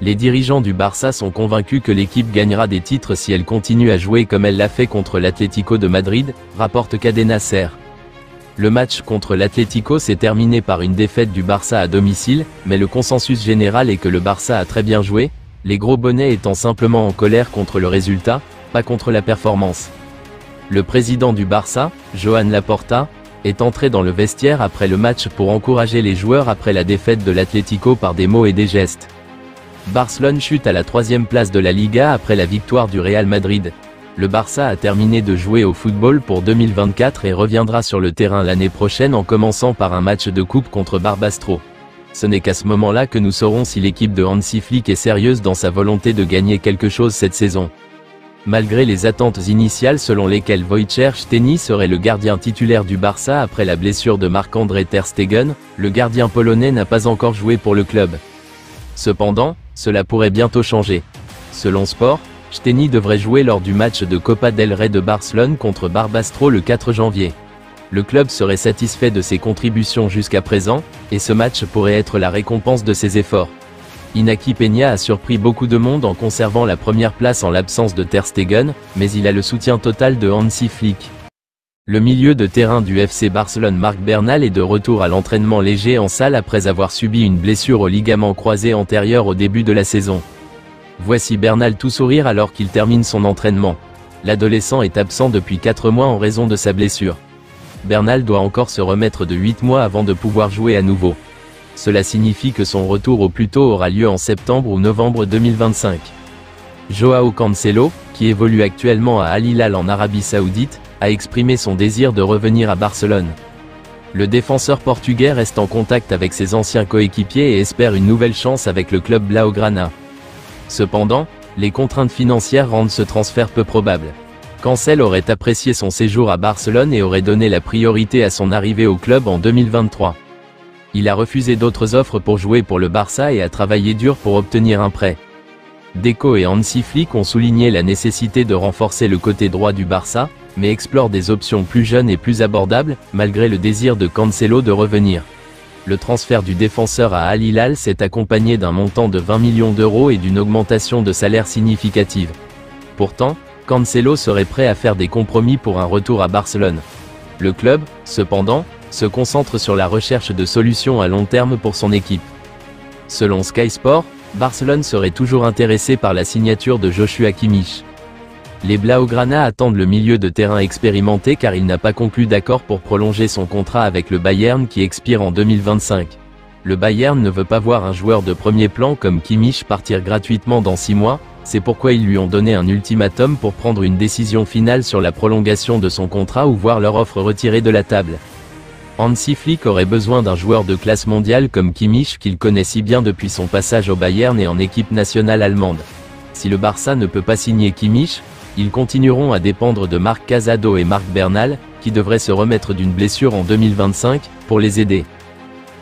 Les dirigeants du Barça sont convaincus que l'équipe gagnera des titres si elle continue à jouer comme elle l'a fait contre l'Atlético de Madrid, rapporte Cadena Ser. Le match contre l'Atlético s'est terminé par une défaite du Barça à domicile, mais le consensus général est que le Barça a très bien joué, les gros bonnets étant simplement en colère contre le résultat, pas contre la performance. Le président du Barça, Joan Laporta, est entré dans le vestiaire après le match pour encourager les joueurs après la défaite de l'Atlético par des mots et des gestes. Barcelone chute à la 3e place de la Liga après la victoire du Real Madrid. Le Barça a terminé de jouer au football pour 2024 et reviendra sur le terrain l'année prochaine en commençant par un match de coupe contre Barbastro. Ce n'est qu'à ce moment-là que nous saurons si l'équipe de Hansi Flick est sérieuse dans sa volonté de gagner quelque chose cette saison. Malgré les attentes initiales selon lesquelles Wojciech Szczęsny serait le gardien titulaire du Barça après la blessure de Marc-André ter Stegen, le gardien polonais n'a pas encore joué pour le club. Cependant, cela pourrait bientôt changer. Selon Sport, Szczęsny devrait jouer lors du match de Copa del Rey de Barcelone contre Barbastro le 4 janvier. Le club serait satisfait de ses contributions jusqu'à présent, et ce match pourrait être la récompense de ses efforts. Iñaki Peña a surpris beaucoup de monde en conservant la première place en l'absence de ter Stegen, mais il a le soutien total de Hansi Flick. Le milieu de terrain du FC Barcelone Marc Bernal est de retour à l'entraînement léger en salle après avoir subi une blessure au ligament croisé antérieur au début de la saison. Voici Bernal tout sourire alors qu'il termine son entraînement. L'adolescent est absent depuis 4 mois en raison de sa blessure. Bernal doit encore se remettre de 8 mois avant de pouvoir jouer à nouveau. Cela signifie que son retour au plus tôt aura lieu en septembre ou novembre 2025. Joao Cancelo, qui évolue actuellement à Al Hilal en Arabie Saoudite, a exprimé son désir de revenir à Barcelone. Le défenseur portugais reste en contact avec ses anciens coéquipiers et espère une nouvelle chance avec le club blaugrana. Cependant, les contraintes financières rendent ce transfert peu probable. Cancelo aurait apprécié son séjour à Barcelone et aurait donné la priorité à son arrivée au club en 2023. Il a refusé d'autres offres pour jouer pour le Barça et a travaillé dur pour obtenir un prêt. Deco et Hansi Flick ont souligné la nécessité de renforcer le côté droit du Barça, mais explorent des options plus jeunes et plus abordables, malgré le désir de Cancelo de revenir. Le transfert du défenseur à Al Hilal s'est accompagné d'un montant de 20 millions d'euros et d'une augmentation de salaire significative. Pourtant, Cancelo serait prêt à faire des compromis pour un retour à Barcelone. Le club, cependant, se concentre sur la recherche de solutions à long terme pour son équipe. Selon Sky Sport, Barcelone serait toujours intéressé par la signature de Joshua Kimmich. Les Blaugrana attendent le milieu de terrain expérimenté car il n'a pas conclu d'accord pour prolonger son contrat avec le Bayern qui expire en 2025. Le Bayern ne veut pas voir un joueur de premier plan comme Kimmich partir gratuitement dans 6 mois, c'est pourquoi ils lui ont donné un ultimatum pour prendre une décision finale sur la prolongation de son contrat ou voir leur offre retirée de la table. Hansi Flick aurait besoin d'un joueur de classe mondiale comme Kimmich qu'il connaît si bien depuis son passage au Bayern et en équipe nationale allemande. Si le Barça ne peut pas signer Kimmich, ils continueront à dépendre de Marc Casado et Marc Bernal, qui devraient se remettre d'une blessure en 2025, pour les aider.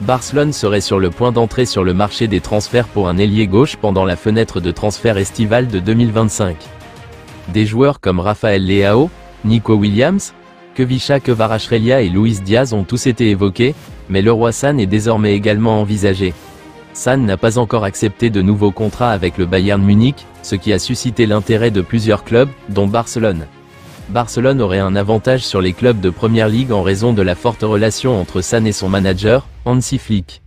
Barcelone serait sur le point d'entrer sur le marché des transferts pour un ailier gauche pendant la fenêtre de transfert estivale de 2025. Des joueurs comme Rafael Leao, Nico Williams, Khvicha Kvaratskhelia et Luis Diaz ont tous été évoqués, mais Leroy Sane est désormais également envisagé. Sane n'a pas encore accepté de nouveaux contrats avec le Bayern Munich, ce qui a suscité l'intérêt de plusieurs clubs, dont Barcelone. Barcelone aurait un avantage sur les clubs de Première Ligue en raison de la forte relation entre Sane et son manager, Hansi Flick.